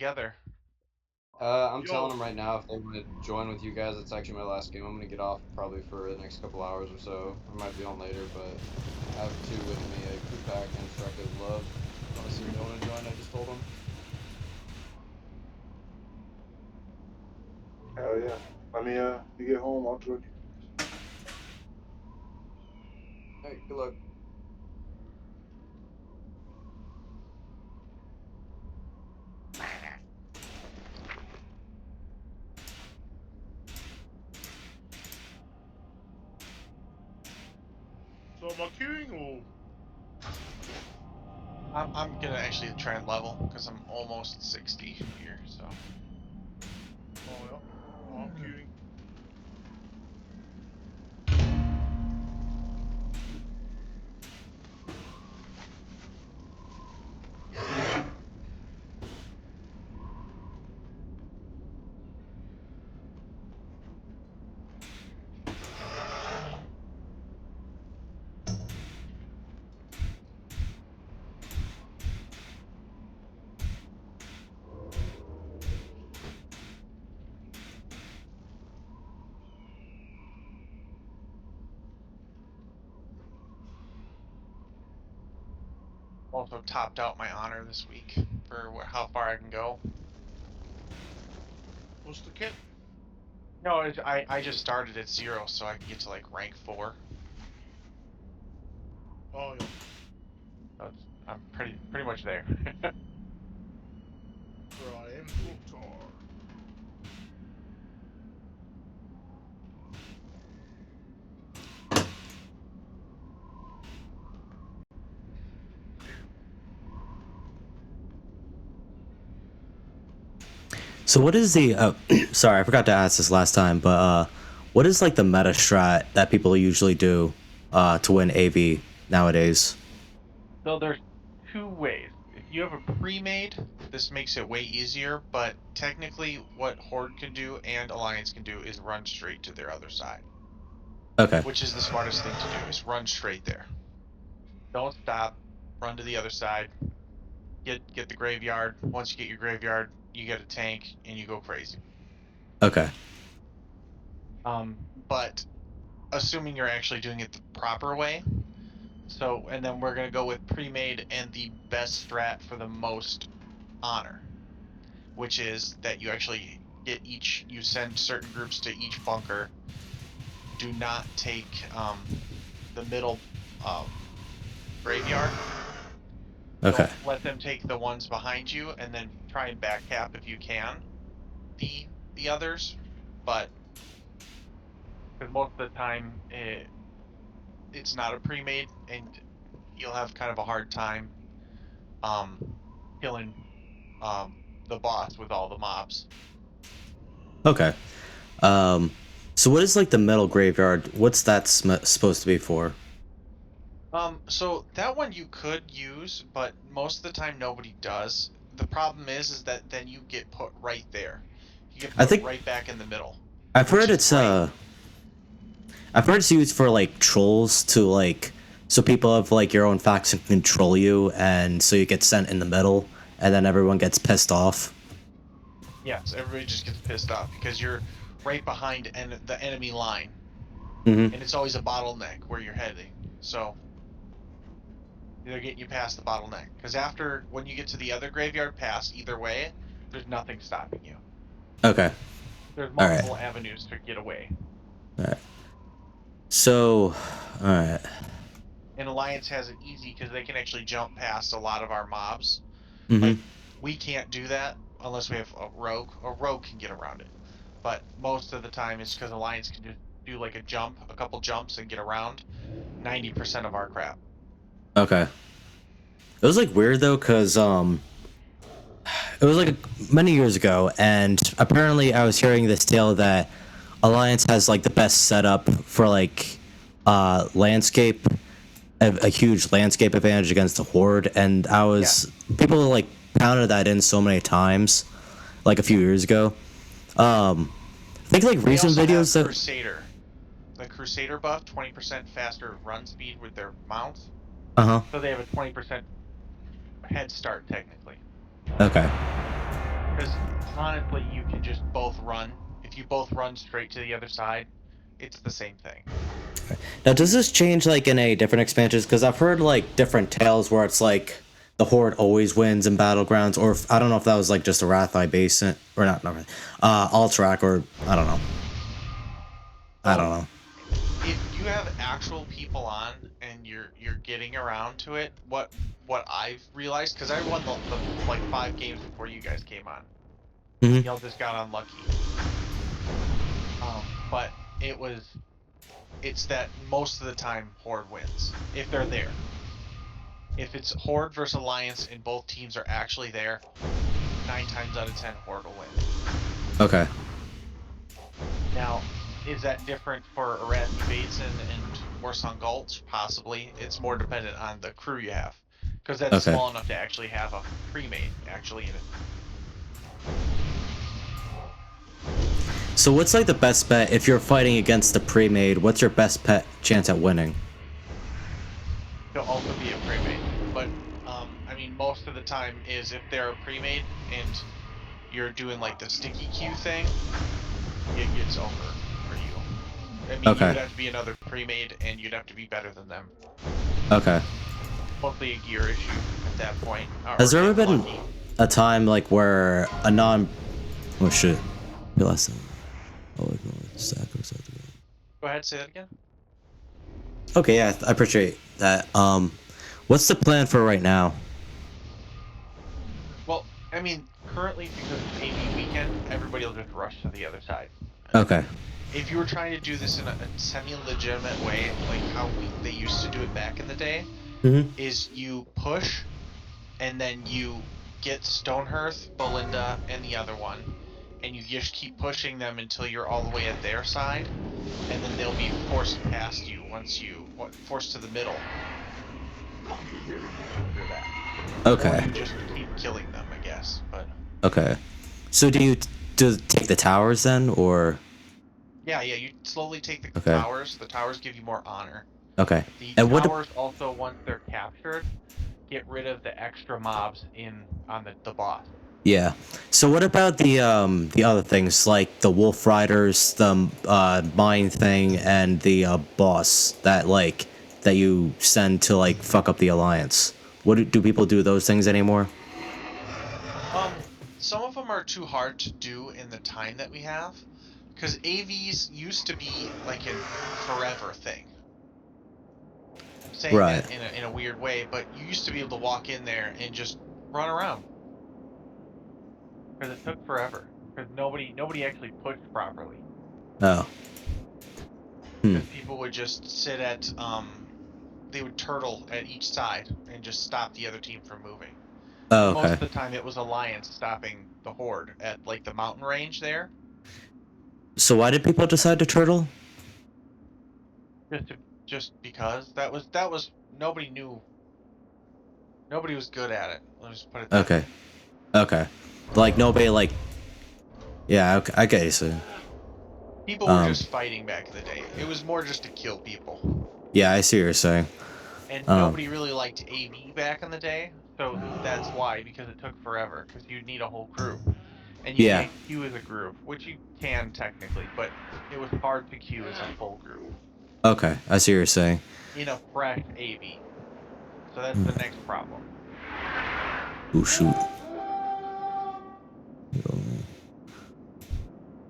together. I'm telling Yo, them right now if they want to join with you guys. It's actually my last game. I'm gonna get off probably for the next couple hours or so. I might be on later, but I have two with me, Kupak and Shrek of Love. Want to see if they want to join? I just told them. hell yeah. Let me you get home, I'll join you. Hey, good luck. So am I queuing or I'm gonna actually try and level because I'm almost 60 here. So oh yeah. Oh, I'm queuing. also topped out my honor this week for how far I can go. What's the kit? No, I just started at 0, so I can get to like rank 4. Oh yeah. So I'm pretty much there. Where I am Mukhtar. So what is the sorry, I forgot to ask this last time, but what is like the meta strat that people usually do to win AV nowadays? So there's two ways. If you have a pre-made, this makes it way easier, but technically what Horde can do and Alliance can do is run straight to their other side, Okay. which is the smartest thing to do, is run straight there. Don't stop, run to the other side, get the graveyard. Once you get your graveyard, you get a tank and you go crazy. Okay. But assuming you're actually doing it the proper way, so and then we're gonna go with pre-made and the best strat for the most honor, which is that you actually you send certain groups to each bunker. Do not take the middle um, graveyard. Okay. Don't let them take the ones behind you, and then try and backcap if you can the the others. But because most of the time it's not a pre-made, and you'll have kind of a hard time um, killing um, the boss with all the mobs. Okay. Um, so what is like the metal graveyard? What's that supposed to be for? So that one you could use, but most of the time nobody does. The problem is that then you get put right there. You get I put think right back in the middle, I've which heard is great. I've heard it's used for like trolls to like so people of like your own faction control you and so you get sent in the middle and then everyone gets pissed off. Yes, everybody just gets pissed off because you're right behind the enemy line, Mm-hmm. and it's always a bottleneck where you're heading. So they're getting you past the bottleneck because after when you get to the other graveyard pass, either way, there's nothing stopping you. Okay. There's All right. multiple avenues to get away. All right. So, all right. And Alliance has it easy because they can actually jump past a lot of our mobs. Like, Mm-hmm. we can't do that unless we have a rogue. A rogue can get around it. But most of the time it's because Alliance can just do like a couple jumps and get around 90% of our crap. Okay. It was like weird though, cause it was like many years ago, and apparently I was hearing this tale that Alliance has like the best setup for like landscape, a huge landscape advantage against the Horde, and I Yeah. was people like pounded that in so many times, like a few years ago. I think like They recent also have videos that Crusader. The Crusader buff, 20% faster run speed with their mounts. uh huh So they have a 20% head start technically. okay Because honestly, you can just both run. If you both run straight to the other side, it's the same thing. Now, does this change like in a different expansions? Because I've heard like different tales where it's like the Horde always wins in battlegrounds, or I don't know if that was like just a Rathai Basin or not Alterac, or I don't know. I don't know. If you have actual people on and you're getting around to it, what I've realized, because I won the like 5 games before you guys came on. Mhm. Y'all just got unlucky. But it's that most of the time Horde wins if they're there. If it's Horde versus Alliance and both teams are actually there, 9 times out of 10 Horde will win. Okay. Now, is that different for Arathi Basin and Warsong Gulch? Possibly. It's more dependent on the crew you have, because that's Okay. small enough to actually have a pre-made actually in it. So what's like the best bet if you're fighting against the pre-made? What's your best chance at winning? They'll also be a pre-made, but I mean, most of the time is if they're a pre-made and you're doing like the sticky queue thing, it's over for you. I mean, Okay. you would have to be another pre-made, and you'd have to be better than them. Okay. Mostly a gear issue at that point. Has there ever been lucky. a time like where a non? Oh shit! Your last time. Oh, Go ahead, say that again. okay, yeah, I appreciate that. What's the plan for right now? Well, I mean, currently because it's AV weekend, everybody will just rush to the other side. Okay. If you were trying to do this in a semi-legitimate way, like how they used to do it back in the day, is you push, and then you get Stonehearth, Belinda, and the other one, and you just keep pushing them until you're all the way at their side, and then they'll be forced past you once you forced to the middle. After that. Okay. Or you just keep killing them, I guess. But okay. So do you take the towers then, or? yeah, you slowly take the Okay. towers. The towers give you more honor. Okay. The And what? towers also, once they're captured, get rid of the extra mobs on the boss. Yeah. So what about the other things like the Wolf Riders, the mine thing, and the boss that you send to like fuck up the alliance? What do people do those things anymore? Some of them are too hard to do in the time that we have, because AVs used to be like a forever thing. I'm saying Right. that in a weird way, but you used to be able to walk in there and just run around. Because it took forever. Because nobody actually pushed properly. Oh. Because people would just sit at they would turtle at each side and just stop the other team from moving. Oh, And most okay. of the time it was Alliance stopping the Horde at like the mountain range there. So why did people decide to turtle? Just because that was nobody knew. Nobody was good at it. Let's just put it that Okay. way. Okay. Like nobody like. Yeah. Okay. I get you. So. People were just fighting back in the day. It was more just to kill people. Yeah, I see what you're saying. And nobody really liked AV back in the day, so that's why, because it took forever, because you'd need a whole crew. And you Yeah. can't queue as a group, which you can technically, but it was hard to queue as a full group. Okay, I see what you're saying. In a fresh AV. So that's the next problem. Oh shoot.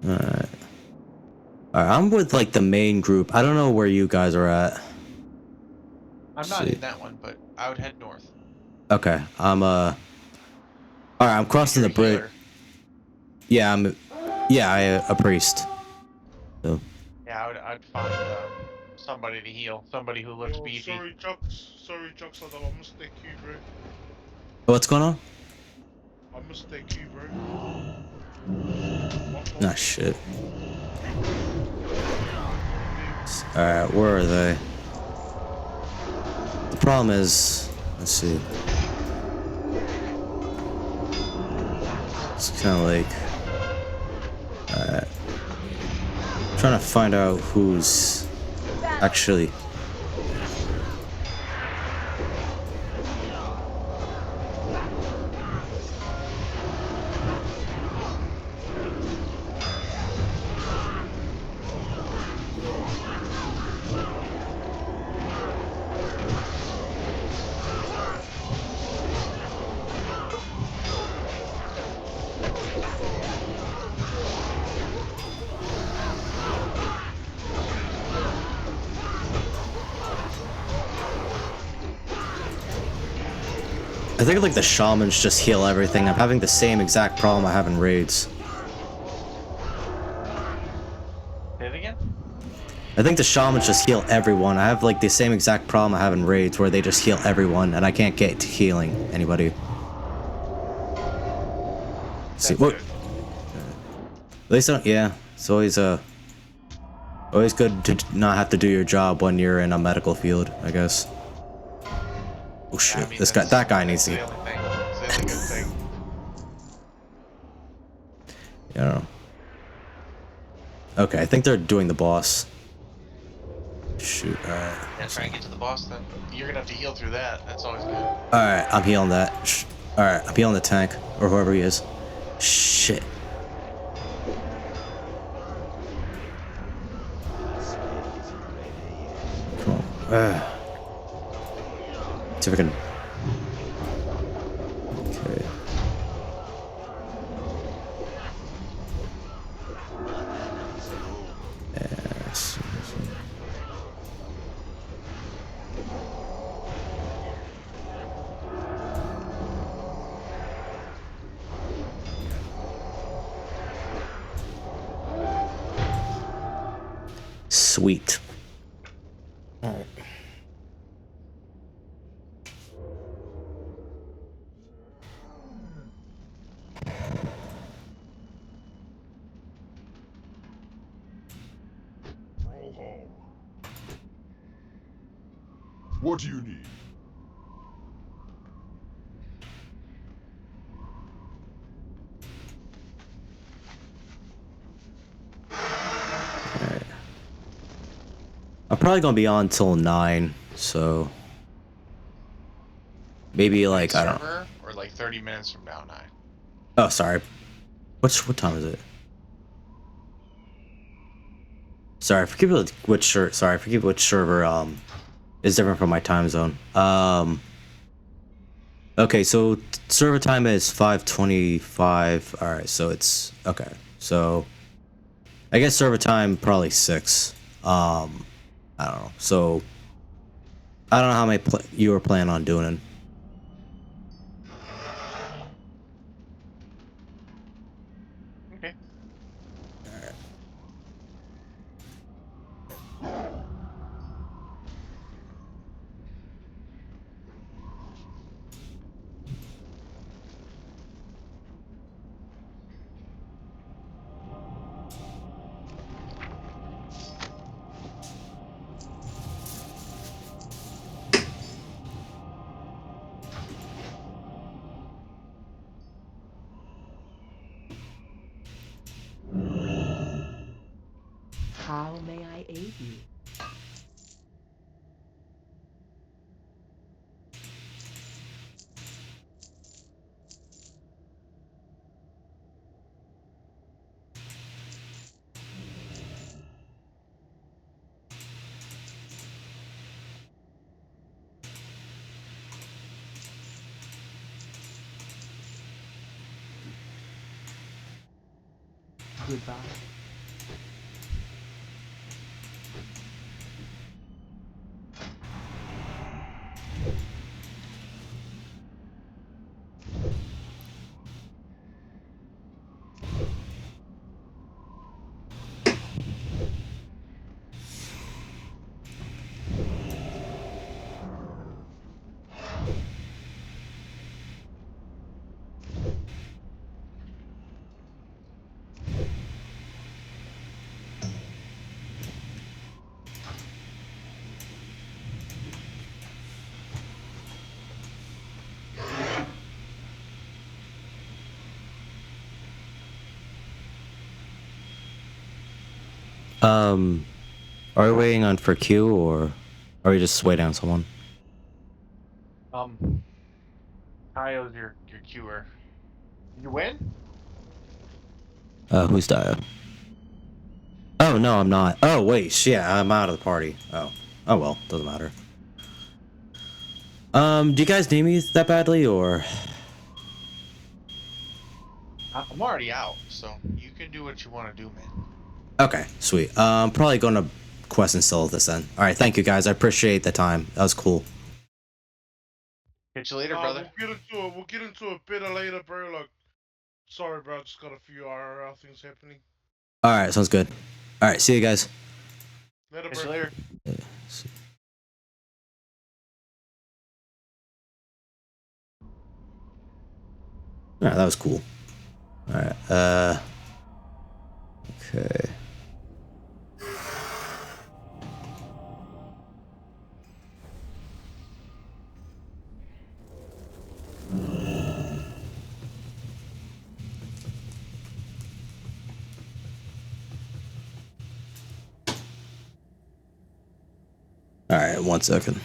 Alright. Alright, I'm with like the main group. I don't know where you guys are at. I'm not in that one, but I would head north. Okay, Alright, I'm crossing the bridge. Yeah, a priest. So. Yeah, I'd find somebody to heal. Somebody who looks beefy. Sorry, Jux, I must take you, bro. What's going on? I must take you, bro. Nah, shit. Alright, where are they? The problem is, let's see. It's kind of like, alright. Trying to find out who's actually. I think like the shamans just heal everything. I'm having the same exact problem I have in raids. Say it again? I think the shamans just heal everyone. I have like the same exact problem I have in raids where they just heal everyone and I can't get to healing anybody. See, That's what? good. At least I don't, yeah, it's always always good to not have to do your job when you're in a medical field, I guess. Oh shit, I mean, that guy needs to the get, only thing. It's the only good thing. I don't know. Okay, I think they're doing the boss. Shoot, alright. Yeah, try and get to the boss then. You're gonna have to heal through that. That's always good. Alright, I'm healing that. Alright, I'm healing the tank, or whoever he is. Shit. Come on. See if I can... Okay. Yes. Sweet. Alright. What do you need? I'm probably gonna be on till 9, so maybe like I don't know. Server, or like 30 minutes from now, 9. Oh, sorry. What time is it? Sorry, forget which server is different from my time zone. Okay, so server time is 5:25. All right, so it's okay. So I guess server time probably 6. I don't know. So I don't know how many you were planning on doing it. Okay. How may I aid you? Goodbye. Are we waiting on for Q or are we just waiting on someone? Tayo's your queuer. You win? Who's Dio? Oh no, I'm not. Oh wait, yeah, I'm out of the party. Oh well, doesn't matter. Do you guys need me that badly or? I'm already out, so you can do what you want to do, man. Okay, sweet. Probably gonna quest and sell this then. All right, thank you guys. I appreciate the time. That was cool. Catch you later, brother. We'll get into it better later, bro. Like, sorry, bro. I just got a few IRL things happening. All right, sounds good. All right, see you guys. Later, Catch you bro. later. Yeah, see- All right, that was cool. All right. Okay. All right, 1 second.